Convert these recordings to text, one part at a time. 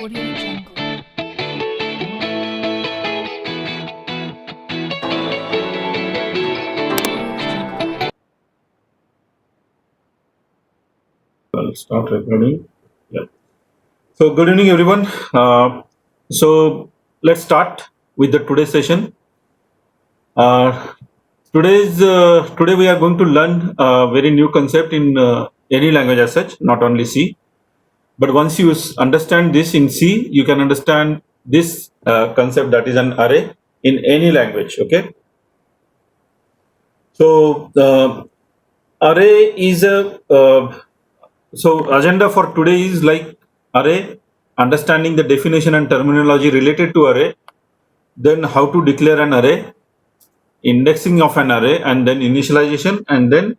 Audio Jungle. I'll start recording. Yeah. So good evening, everyone. So let's start with the today's session. Uh, today we are going to learn a very new concept in any language as such, not only C. But once you understand this in C, you can understand this concept, that is an array, in any language. Okay. So array is a so agenda for today is like array, understanding the definition and terminology related to array, then how to declare an array, indexing of an array, and then initialization, and then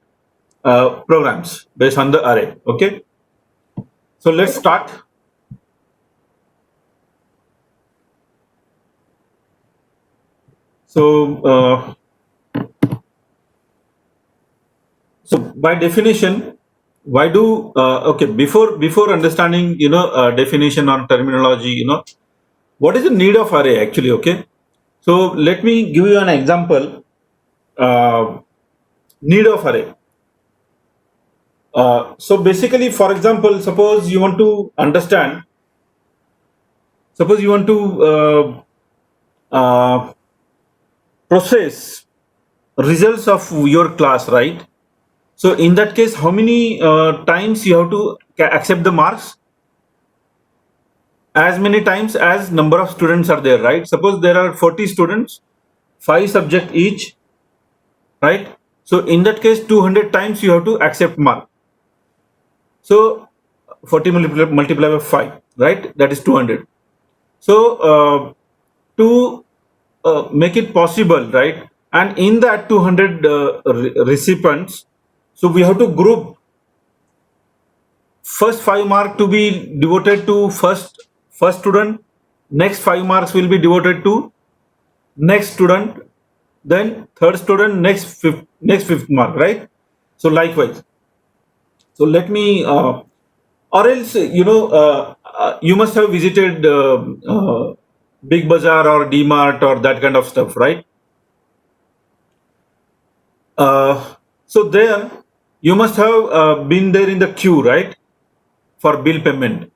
programs based on the array. Okay, so let's start. So so by definition, why do okay, before understanding definition or terminology, what is the need of array actually? Okay, so let me give you an example. Need of array. So basically, for example, suppose you want to process results of your class, right? So in that case, how many times you have to accept the marks? As many times as number of students are there, right? Suppose there are 40 students, 5 subject each, right? So in that case, 200 times you have to accept mark. So 40 multiplied by 5, right? That is 200. So to make it possible, right? And in that 200 recipients, so we have to group first 5 mark to be devoted to first student, next 5 marks will be devoted to next student, then third student, next fifth mark, right? So likewise. So let me or else you must have visited Big Bazaar or DMart or that kind of stuff, right? So there you must have been there in the queue, right, for bill payment.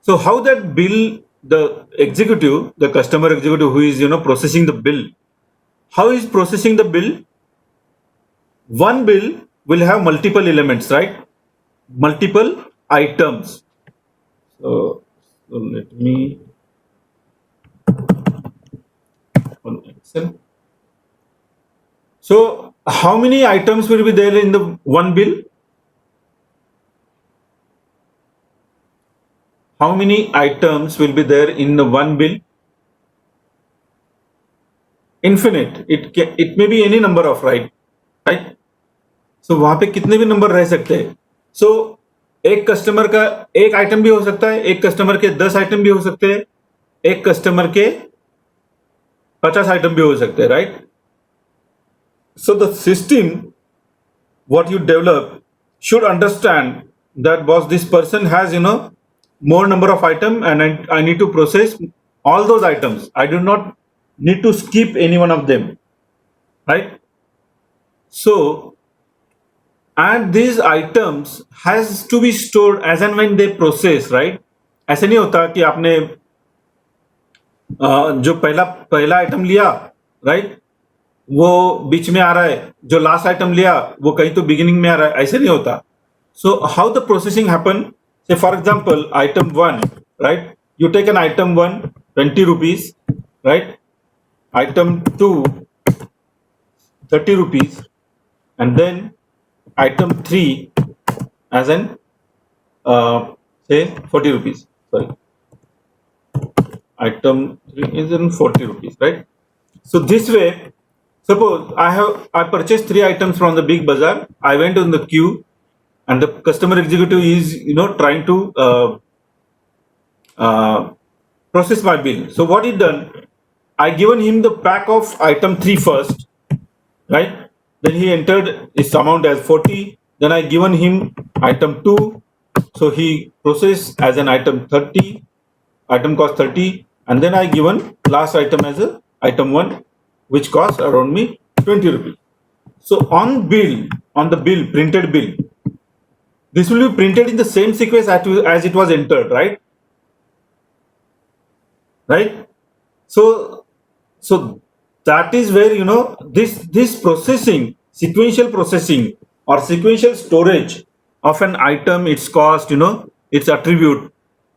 So how that bill, the customer executive who is processing the bill, how is processing the bill? One bill will have multiple elements, right? Multiple items. So let me on Excel. So how many items will be there in the one bill? How many items will be there in the one bill? Infinite. It may be any number of, right? So वहां पे कितने भी number रह सकते हैं. So एक customer का एक आइटम भी हो सकता है, एक कस्टमर के 10 आइटम भी हो सकते हैं, एक कस्टमर के 50 आइटम भी हो सकते हैं, right? So the system what you develop should understand that boss, this person has more number of item, and I need to process all those items. I do not need to skip any one of them, right? So and these items has to be stored as and when they process, right? ऐसे नहीं होता कि आपने जो पहला पहला item लिया, right, वो बीच में आ रहा है, जो लास्ट आइटम लिया वो कहीं तो बिगिनिंग में आ रहा है, ऐसे नहीं होता. So how the processing happen? Say for example item 1, right, you take an item 1 20 rupees, right? Item 2 30 rupees, and then item 3 as an say 40 rupees. Sorry, item 3 is in 40 rupees, right? So this way, suppose I purchased 3 items from the Big Bazaar. I went on the queue, and the customer executive is trying to process my bill. So what he done? I given him the pack of item 3 first, right? Then he entered his amount as 40. Then I given him item 2, so he processed as an item 30. item cost 30, and then I given last item as a item 1, which cost around me 20 rupees. So on the bill, printed bill, this will be printed in the same sequence as it was entered, right? Right? So that is where this processing, sequential processing or sequential storage of an item, its cost, its attribute,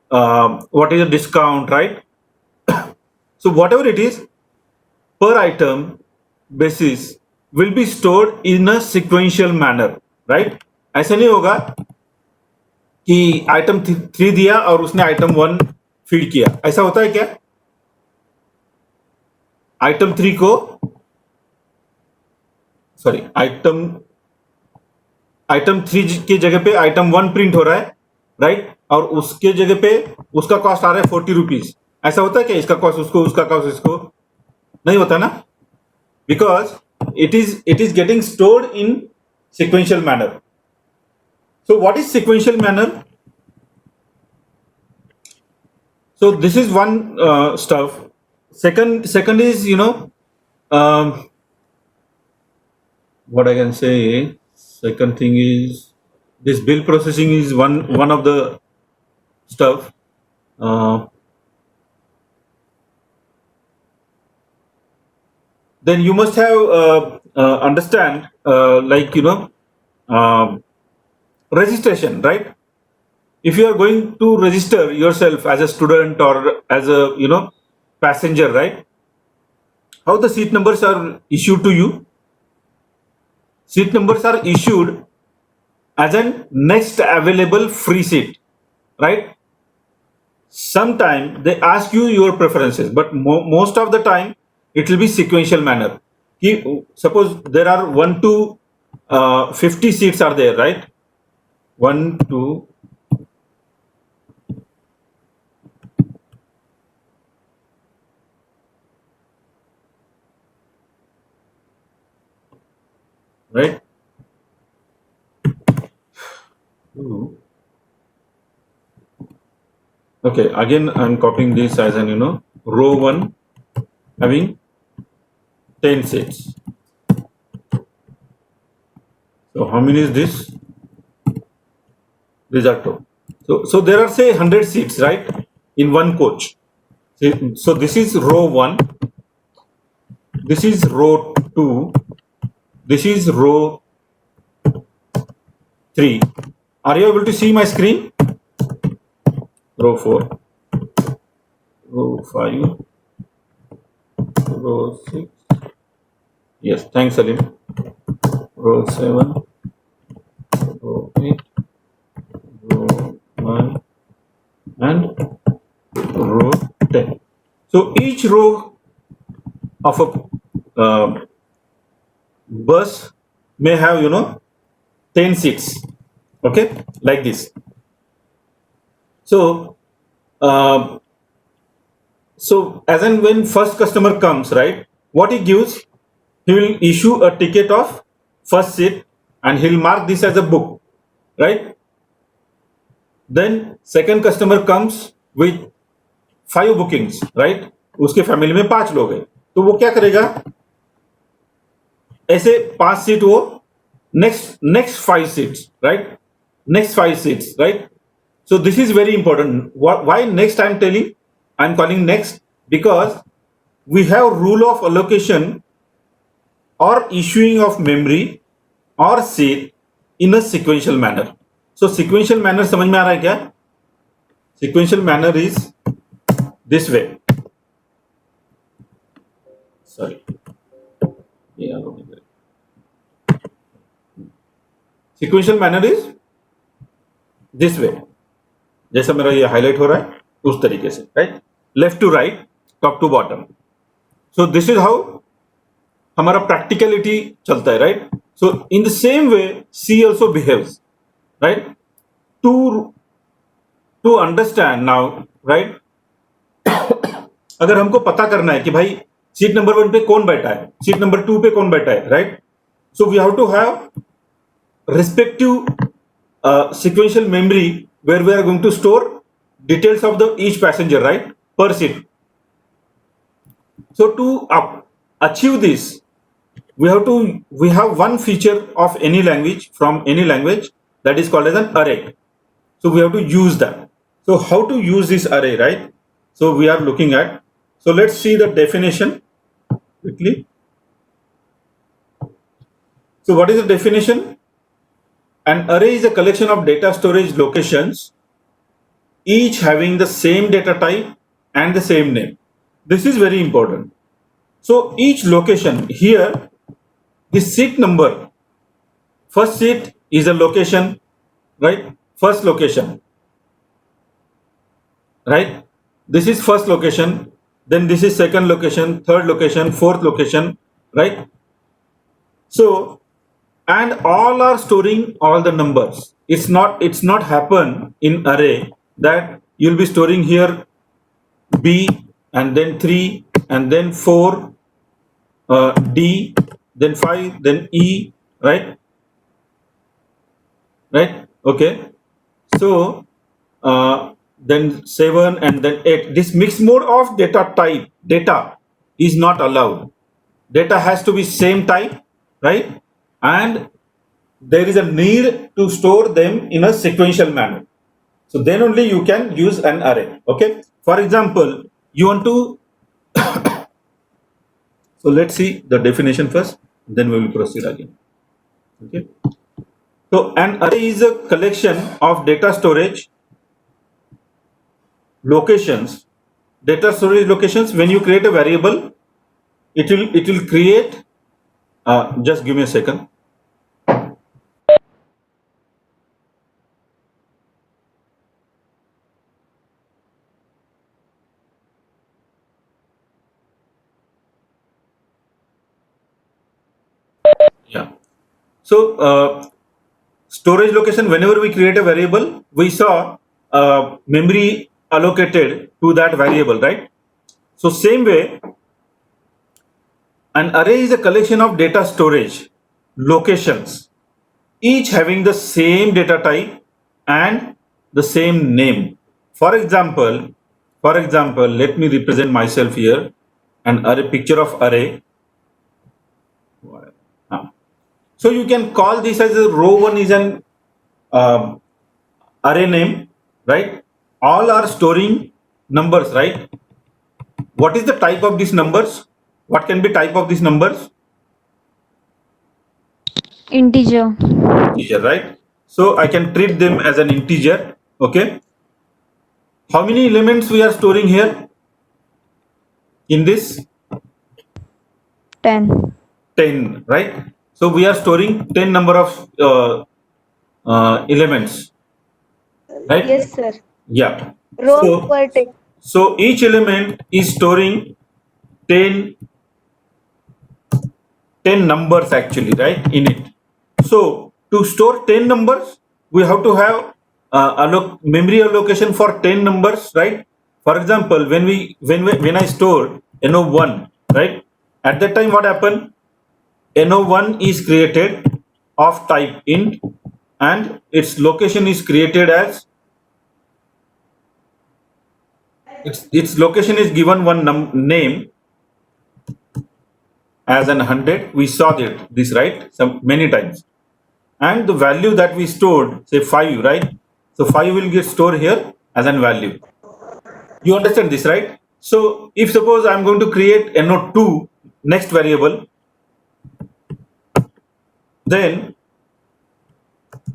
what is the discount, right? So whatever it is, per item basis will be stored in a sequential manner, right? ऐसा नहीं होगा कि item 3 दिया और उसने item 1 feed किया, ऐसा होता है क्या? आइटम 3 को सॉरी आइटम 3 की जगह पे आइटम 1 प्रिंट हो रहा है, राइट? और उसके जगह पे उसका कॉस्ट आ रहा है 40 रुपीज, ऐसा होता है क्या? इसका कॉस्ट उसको, उसका कॉस्ट इसको, नहीं होता ना, because it is getting stored in sequential manner. So what is sequential manner? So this is one stuff. Second is what I can say. Second thing is this bill processing is one of the stuff. Then you must have understand registration, right? If you are going to register yourself as a student or as a passenger, right? How the seat numbers are issued to you? Seat numbers are issued as an next available free seat, right? Sometime they ask you your preferences, but most of the time it will be sequential manner. Suppose there are 1 to 50 seats are there, right? 1 to right? Okay, again I'm copying this as an row 1 having 10 seats. So how many is this? These are 2. So there are say 100 seats, right, in one coach. So this is row 1, this is row 2, this is row 3. Are you able to see my screen? Row 4, row 5, row 6. Yes, thanks Salim. Row 7, row 8, row 9, and row 10. So each row of a bus may have 10 seats, okay, like this. So as and when first customer comes, right, what he gives, he will issue a ticket of first seat and he'll mark this as a book, right? Then second customer comes with 5 bookings, right? उसके family में 5 लोग हैं, तो वो क्या करेगा, ऐसे 5 seat वो next 5 seats, right? Next 5 seats, right? So this is very important. Why next I'm telling? I'm calling next because we have rule of allocation or issuing of memory or seat in a sequential manner. So sequential manner समझ में आ रहा है क्या? Sequential manner is this way. Sorry. Sequential manner is this way. जैसा मेरा ये highlight हो रहा है उस तरीके से, right? Left to right, top to bottom. So this is how हमारा प्रैक्टिकलिटी चलता है, right? So in the same way C also behaves, right? To understand now, right? अगर हमको पता करना है कि भाई सीट नंबर 1 पे कौन बैठा है, सीट नंबर 2 पे कौन बैठा है, right? So we have to have respective sequential memory where we are going to store details of the each passenger, right, per seat. So to achieve this, we have one feature of any language, from any language, that is called as an array. So we have to use that. So how to use this array, right? So we are looking at. So let's see the definition quickly. So what is the definition? An array is a collection of data storage locations, each having the same data type and the same name. This is very important. So each location here, the seat number, first seat is a location, right? First location, right? This is first location, then this is second location, third location, fourth location, right? So, and all are storing all the numbers. It's not happen in array that you'll be storing here B and then 3 and then 4, D, then 5, then E, right? Right? Okay. So, then 7 and then 8. This mixed mode of data is not allowed. Data has to be same type, right? And there is a need to store them in a sequential manner. So then only you can use an array. Okay. For example, you want to, so let's see the definition first, then we will proceed again. Okay. So an array is a collection of data storage locations. Data storage locations, when you create a variable, it will create, just give me a second. Yeah. So storage location, whenever we create a variable, we saw memory allocated to that variable, right? So same way, an array is a collection of data storage locations, each having the same data type and the same name. For example, let me represent myself here, an array, picture of array. So you can call this as a row 1 is an array name, right? All are storing numbers, right? What is the type of these numbers? What can be type of these numbers? Integer. Integer, right? So I can treat them as an integer. Okay. How many elements we are storing here in this? 10. 10, right? So we are storing 10 number of elements, right? Yes, sir. Yeah. Row So per 10. so each element is storing 10 numbers actually, right, in it. So to store 10 numbers, we have to have memory allocation for 10 numbers, right? For example, when I store NO1, right, at that time what happened? NO1 is created of type int and its location is created as, its location is given one name as an 100. We saw this, right, some many times. And the value that we stored, say 5, right? So 5 will get stored here as an value. You understand this, right? So if suppose I'm going to create NO2 next variable, then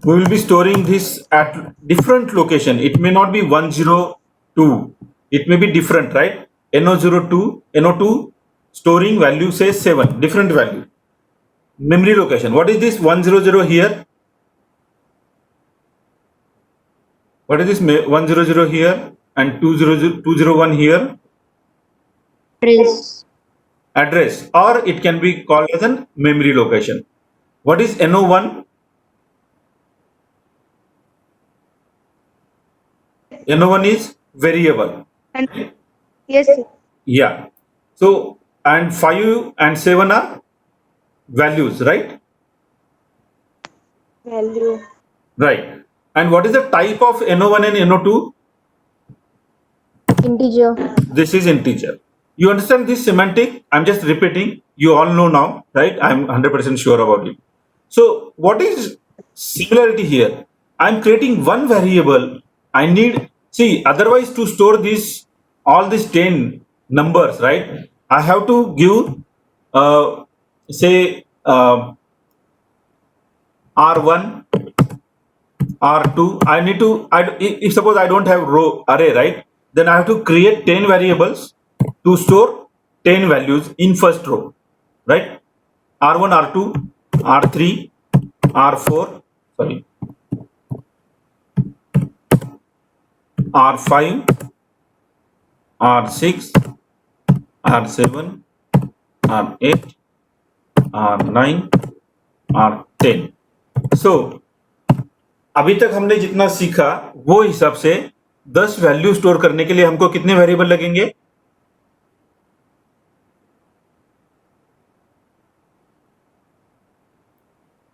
we will be storing this at different location. It may not be 102. It may be different, right? NO2 storing value says 7, different value. Memory location. What is this 100 here? What is this 100 here and 201 here? Address. Address, or it can be called as a memory location. What is NO1? NO1 is variable. And yes, sir. Yeah. So, and 5 and 7 are values, right? Value. Right. And what is the type of NO1 and NO2? Integer. This is integer. You understand this semantic? I'm just repeating. You all know now, right? I'm 100% sure about it. So what is similarity here? I'm creating one variable. I need, see, otherwise to store this all these 10 numbers, right? I have to give say r1, r2. I need to, if suppose I don't have row array, right, then I have to create 10 variables to store 10 values in first row, right? r1, r2, r3, r4, sorry, r5, r6, r7, r8, r9, r10. So अभी तक हमने जितना सीखा वो हिसाब से 10 value store करने के लिए हमको कितने वेरिएबल लगेंगे?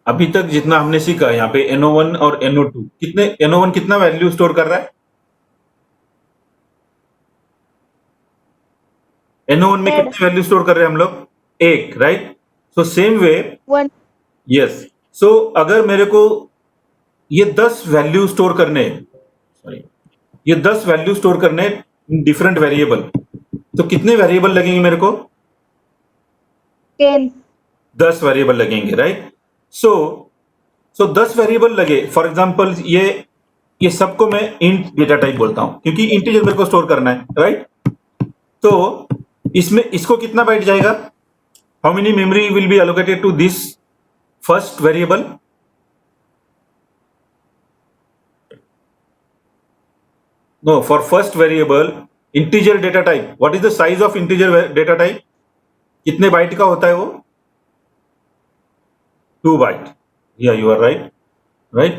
अभी तक जितना हमने सीखा यहाँ पे NO1 और NO2 कितने, NO1 कितना वैल्यू स्टोर कर रहा है? NO1 में कितने वैल्यू स्टोर कर रहे हैं हम लोग? एक, right? So same way, 1. Yes. So अगर मेरे को ये 10 वैल्यू स्टोर करने, सॉरी, ये 10 वैल्यू स्टोर करने डिफरेंट वेरिएबल, तो कितने वेरिएबल लगेंगे मेरे को? 10. 10 वेरिएबल लगेंगे, राइट? सो 10 वेरिएबल लगे. फॉर एग्जांपल ये सबको मैं इंट डेटा टाइप बोलता हूं क्योंकि इंटीजर मेरे को स्टोर करना है, राइट? तो इसमें इसको कितना बाइट जाएगा? How many memory will be allocated to this first variable? No, for first variable integer data type, what is the size of integer data type? कितने बाइट का होता है वो? 2 byte. Yeah, you are right, right?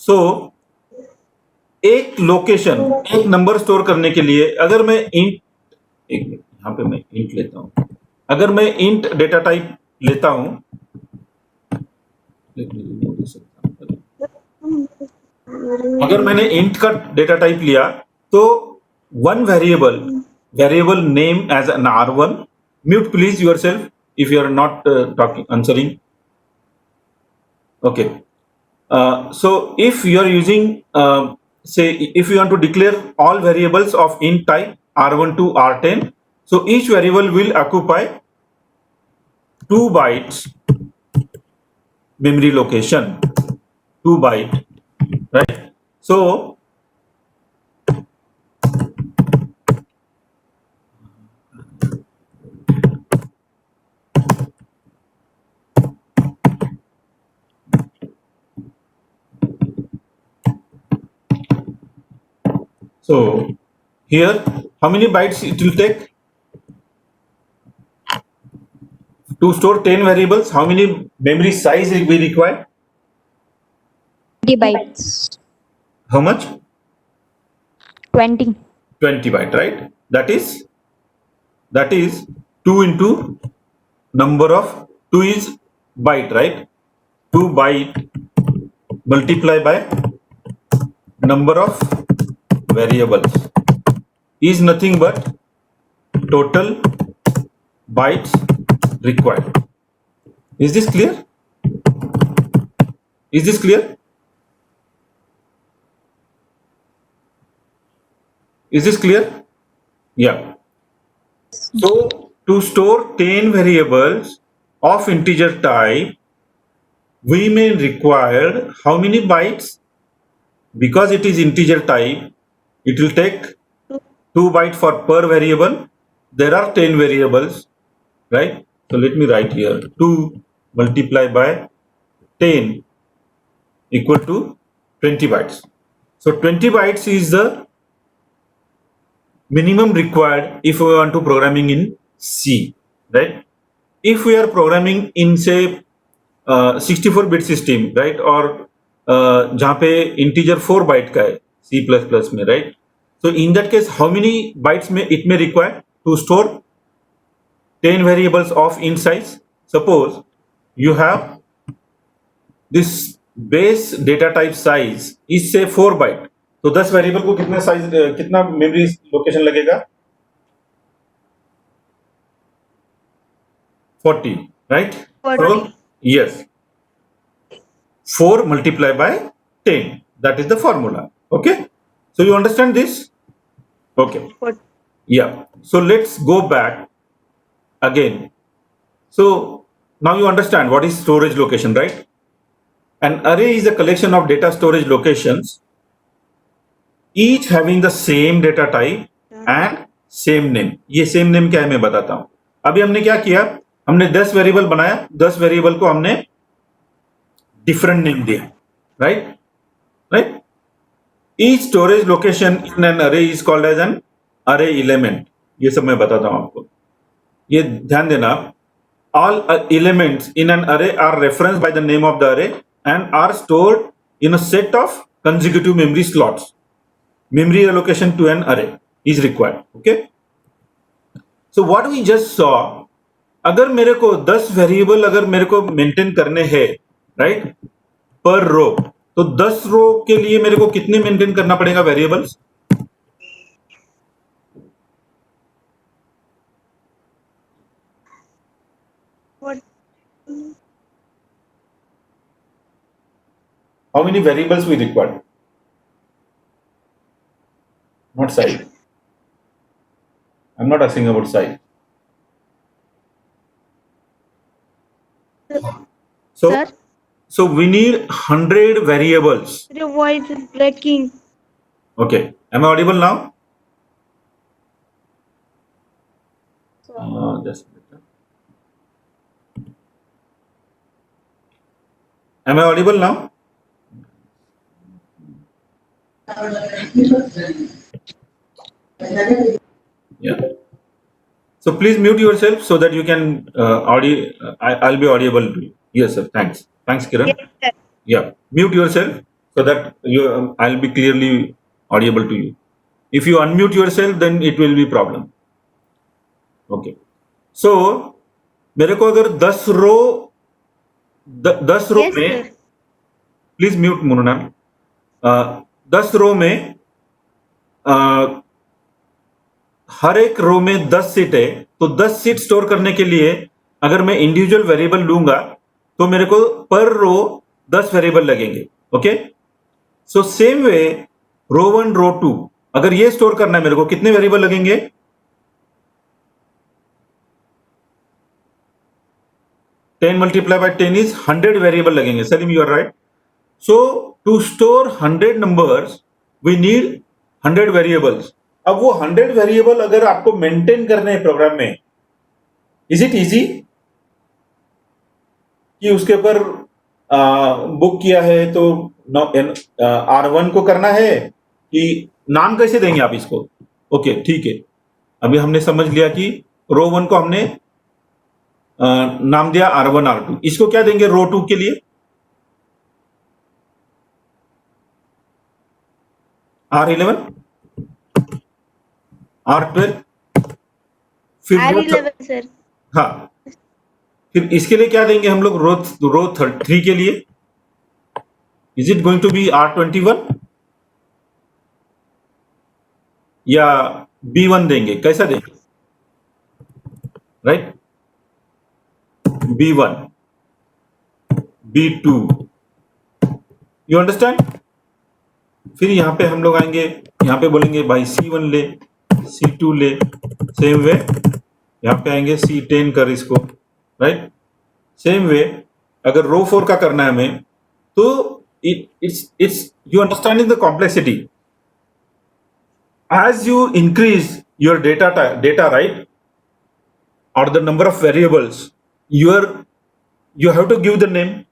So एक location, एक number store करने के लिए अगर मैं इंट, एक यहां पे मैं इंट लेता हूं, अगर मैं इंट डेटा टाइप लेता हूं, अगर मैंने इंट का डेटा टाइप लिया तो one variable name as an r1. Mute please yourself if you are not answering. Okay. So if you are using, say if you want to declare all variables of int type r1 to r10, so each variable will occupy 2 bytes memory location, 2 byte, right? So here how many bytes it will take to store 10 variables? How many memory size will be required? 20 bytes. How much? 20. 20 byte, right? That is 2 into number of 2 is byte, right? 2 byte multiply by number of variables is nothing but total bytes required. Is this clear? Is this clear? Is this clear? Yeah. So to store 10 variables of integer type, we may require how many bytes? Because it is integer type, it will take 2 bytes for per variable. There are 10 variables, right? So let me write here 2 multiplied by 10 equal to 20 bytes. So 20 bytes is the minimum required if we want to programming in C, right? If we are programming in say 64-bit system, right, or जहाँ पे integer 4 byte का है C++ में, right? So in that case, how many bytes may it may require to store 10 variables of int size? Suppose you have this base data type size is say 4 byte. तो 10 variable को कितना memory location लगेगा? 40, right? 40. So yes, 4 multiplied by 10. That is the formula. Okay. So you understand this? Okay. 40. Yeah. So let's go back again. So now you understand what is storage location, right? An array is a collection of data storage locations, each having the same data type and same name. ये same name क्या है मैं बताता हूं. अभी हमने क्या किया, हमने 10 वेरिएबल बनाया, 10 वेरिएबल को हमने डिफरेंट नेम दिया, right. Each storage location in an array is called as an array element. ये सब मैं बताता हूं आपको. ये ध्यान देना, all elements in an array are referenced by the name of the array and are stored in a set of consecutive memory slots. Memory allocation to an array is required. Okay. So what we just saw, अगर मेरे को 10 variable अगर मेरे को maintain करने हैं, right, पर रो, तो 10 रो के लिए मेरे को कितने मेंटेन करना पड़ेगा variables? What? How many variables we require? Not size. I'm not asking about size. So, Sir, so we need 100 variables. your voice is breaking. Okay. Am I audible now? Just a minute. Am I audible now? Yeah. So please mute yourself so that you can I'll be audible to you. Yes, sir. Thanks. Thanks, Kiran. Yes, sir. Yeah. Mute yourself so that I'll be clearly audible to you. If you unmute yourself, then it will be problem. Okay. So मेरे को अगर 10 रो Yes, में, sir. Please mute Munna, 10 रो में हर एक रो में 10 seat है, तो 10 seat store करने के लिए अगर मैं इंडिविजुअल वेरिएबल लूंगा तो मेरे को पर रो 10 वेरिएबल लगेंगे. ओके. सो सेम वे रो 1 रो 2 अगर ये स्टोर करना है मेरे को कितने वेरिएबल लगेंगे? 10 multiplied by 10 is 100 वेरिएबल लगेंगे. Salim, you are right. So to store 100 numbers we need 100 variables. अब वो 100 वेरिएबल अगर आपको मेंटेन करने हैं प्रोग्राम में, इज इट इजी कि उसके ऊपर बुक किया है तो R1 को करना है कि नाम कैसे देंगे आप इसको? ओके, ठीक है. अभी हमने समझ लिया कि रो 1 को हमने नाम दिया R1 R2. इसको क्या देंगे रो 2 के लिए? R11 R12. फिर R11, sir. हाँ, फिर इसके लिए क्या देंगे हम लोग रो 3 के लिए? Is it going to be R21 या B1 देंगे? कैसा देंगे? राइट, B1 B2. You understand? फिर यहां पे हम लोग आएंगे, यहां पे बोलेंगे भाई C1 ले, C2 ले. सेम वे यहां पे आएंगे C10 कर इसको, राइट. सेम वे अगर रो 4 का करना है हमें तो it's you understanding the complexity. As you increase your data right, or the number of variables, you have to give the name,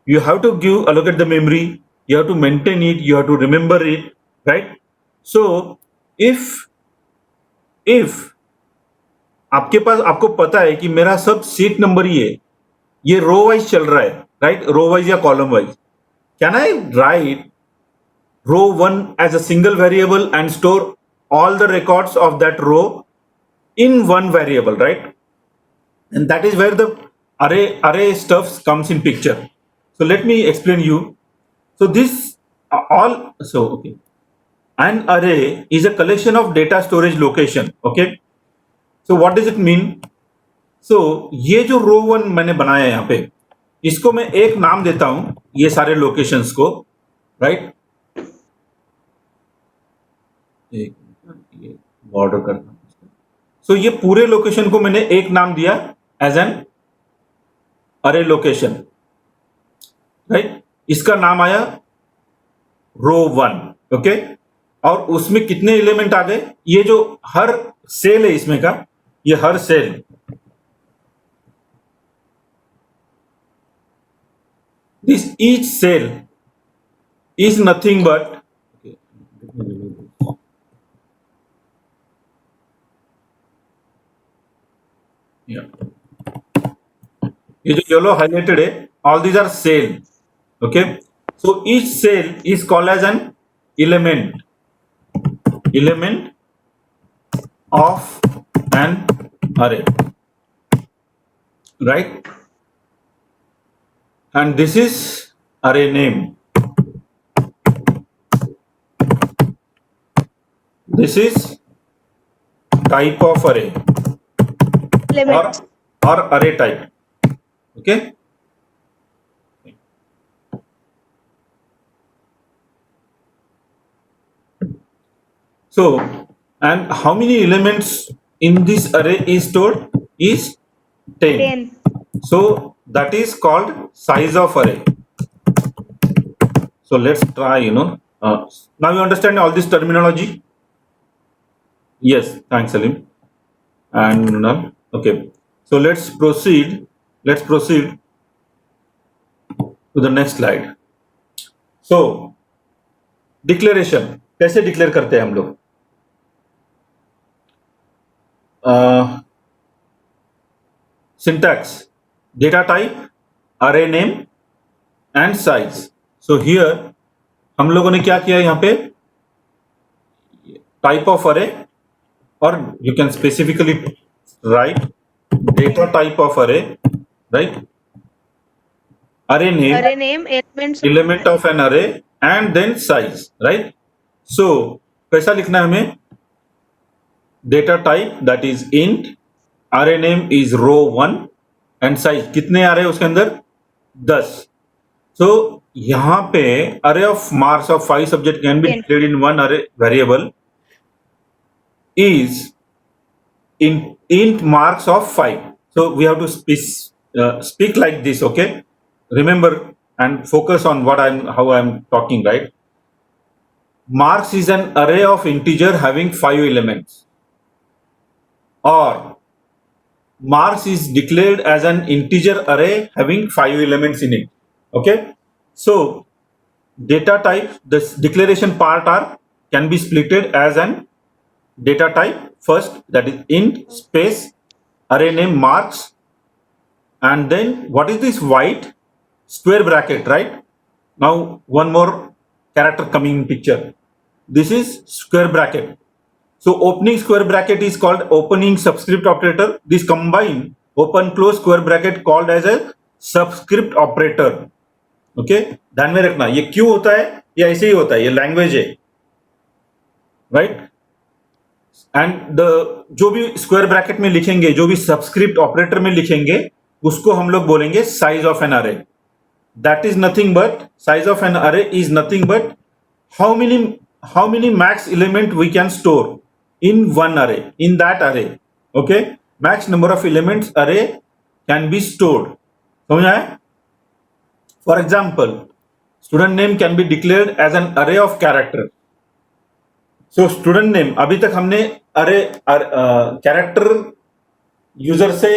you have to allocate the memory, you have to maintain it, you have to remember it, right? So if आपके पास, आपको पता है कि मेरा सब seat number ये row wise चल रहा है, राइट, रो वाइज या column wise, can I write row 1 as a single variable and store all the records of that row in one variable, right? And that is where the array stuff comes in picture. So let me explain you. So this all. So okay, an array is a collection of data storage location. Okay, so what does it mean? So ये जो रो one मैंने बनाया है यहाँ पे, इसको मैं एक नाम देता हूं ये सारे लोकेशंस को, राइट? एक ये बॉर्डर करना। सो ये पूरे लोकेशन को मैंने एक नाम दिया एज एन अरे लोकेशन, राइट? इसका नाम आया रो वन। ओके, और उसमें कितने एलिमेंट आ गए? ये जो हर सेल है इसमें का, ये हर cell, this each cell is nothing but yeah, ये जो येलो हाईलाइटेड है, all these are cell. Okay, so each cell is called as an element of an array, right? And this is array name. This is type of array Element. or array type. Okay. So, and how many elements in this array is stored? Is 10. 10. So that is called size of array. So let's try, now you understand all this terminology? Yes, thanks Salim. And okay, so let's proceed to the next slide. So declaration कैसे declare करते हैं हम लोग? Syntax, data type, array name and size. So here हम लोगों ने क्या किया यहाँ पे? Type of array, or you can specifically write data type of array, right? Array name, element of an array, and then size, right? So कैसा लिखना है हमें? Data type, that is int, array name is row 1, and size कितने आ रहे हैं उसके अंदर? 10. So यहाँ पे array of marks of 5 subject can be declared in one array variable is int marks of 5. So we have to speak like this. Okay, remember and focus on how I'm talking, right? Marks is an array of integer having 5 elements, or marks is declared as an integer array having 5 elements in it. Okay, so data type, this declaration part can be splitted as an data type first, that is int space array name marks, and then what is this white square bracket, right? Now one more character coming in picture. This is square bracket. So opening square bracket is called opening subscript operator. This combine open close square bracket called as a subscript operator. Okay, ध्यान में रखना, ये क्यों होता है? ये ऐसे ही होता है, ये लैंग्वेज है, राइट? एंड जो भी स्क्वायर ब्रैकेट में लिखेंगे, जो भी सबस्क्रिप्ट ऑपरेटर में लिखेंगे, उसको हम लोग बोलेंगे size of an array. That is nothing but, size of an array is nothing but how many max element we can store in one array, in that array. Okay, max number of elements array can be stored. समझ आए? For example, student name can be declared as an array of character. So student name, अभी तक हमने array character user से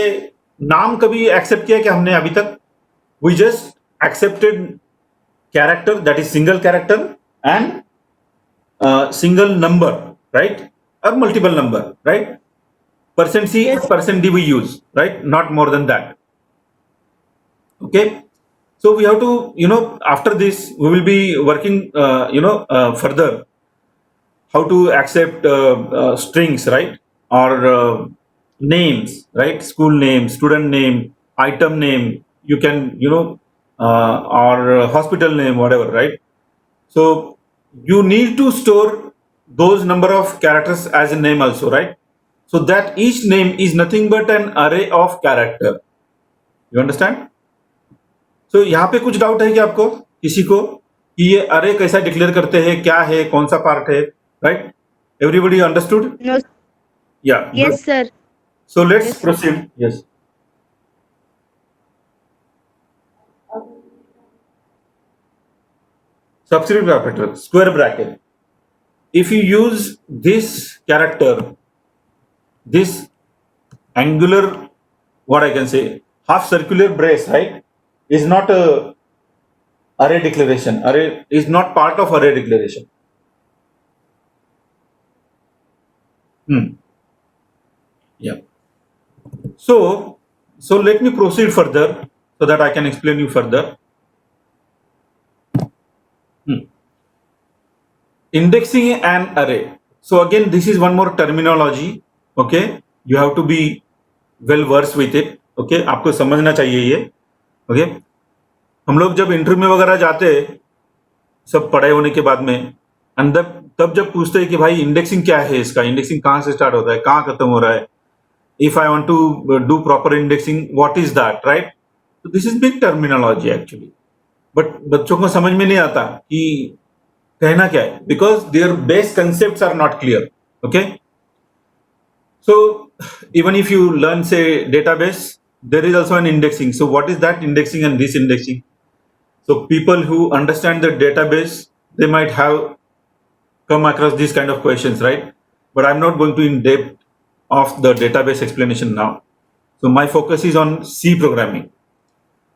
नाम कभी accept किया क्या हमने अभी तक? We just accepted character, that is single character and single number, right? Or multiple number, right? %C and %D we use, right? Not more than that. Okay. So we have to, after this we will be working, further how to accept strings, right? Or names, right? School name, student name, item name. You can, or hospital name, whatever, right? So you need to store those number of characters as a name also, right? So that each name is nothing but an array of character. You understand? So यहाँ पे कुछ doubt है क्या आपको, किसी को, कि ये अरे कैसा डिक्लेयर करते हैं, क्या है, कौन सा पार्ट है, राइट? Everybody understood? No. या, Yes, sir. So let's Yes. Proceed. Yes. Substitute operator, square bracket. If you use this character, this angular, what I can say, half circular brace, right, is not a array declaration. Array is not part of array declaration. Yeah. So let me proceed further so that I can explain you further. Indexing an array. So again, this is one more terminology. Okay, you have to be well versed with it. Okay, आपको समझना चाहिए ये. Okay, हम लोग जब interview में वगैरह जाते सब पढ़ाई होने के बाद में, अंदर तब जब पूछते हैं कि भाई इंडेक्सिंग क्या है, इसका इंडेक्सिंग कहाँ से स्टार्ट होता है, कहाँ खत्म हो रहा है, if I want to do proper indexing, what is that, right? So this is big terminology actually, but बच्चों को समझ में नहीं आता कि कहना क्या है, because their base concepts are not clear. Okay, so even if you learn say database, there is also an indexing. So what is that indexing and this indexing? So people who understand the database, they might have come across these kind of questions, right? But I'm not going to in depth of the database explanation now. So my focus is on C programming.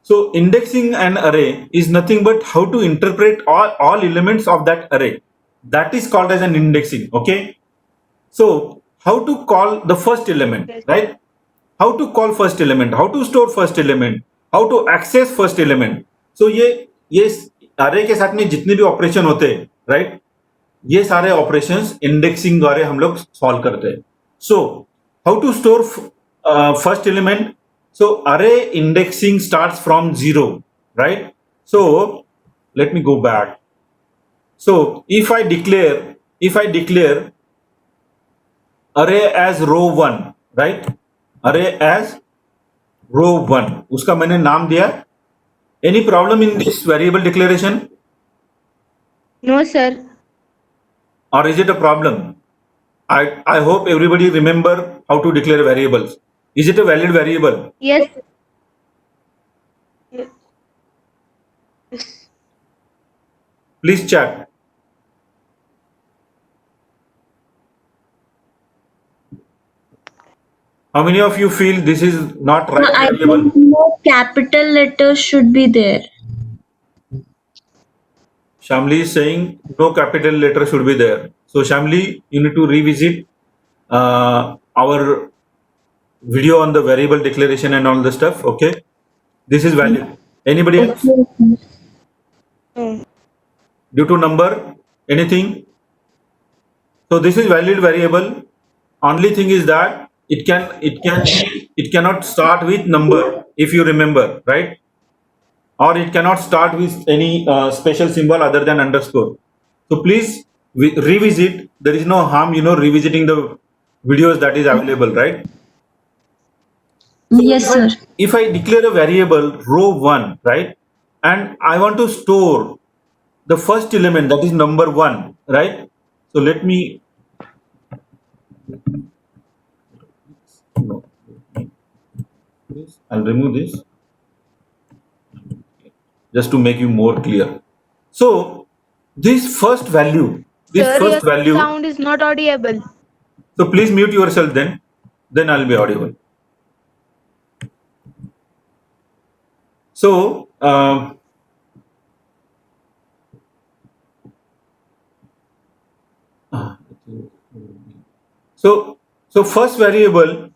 So indexing an array is nothing but how to interpret all elements of that array. That is called as an indexing. Okay. So how to call the first element, right? How to call first element, how to store first element, how to access first element. So ये array के साथ में जितने भी operation होते हैं, right, ये सारे ऑपरेशंस इंडेक्सिंग द्वारा हम लोग सॉल्व करते हैं. So how to store first element. So array indexing starts from 0, right? So let me go back. So if I declare array as row 1, right, array as row 1, उसका मैंने नाम दिया. Any problem in this variable declaration, No, sir. or is it a problem? I hope everybody remember how to declare variables. Is it a valid variable? Yes. Yes. Please chat. How many of you feel this is not right I variable? think no capital letters should be there. Shamli is saying no capital letter should be there. So Shamli, you need to revisit our video on the variable declaration and all the stuff. Okay, this is valid. Anybody else? No. Due to number, anything? So this is valid variable. Only thing is that it cannot start with number, if you remember, right? Or it cannot start with any special symbol other than underscore. So please revisit. There is no harm, revisiting the videos that is available, right? Yes, sir. If I declare a variable row 1, right, and I want to store the first element, that is number 1, right? So let me no, I'll remove this just to make you more clear. So this first value, Sir, your sound is not audible. so please mute yourself, then I'll be audible. So so first variable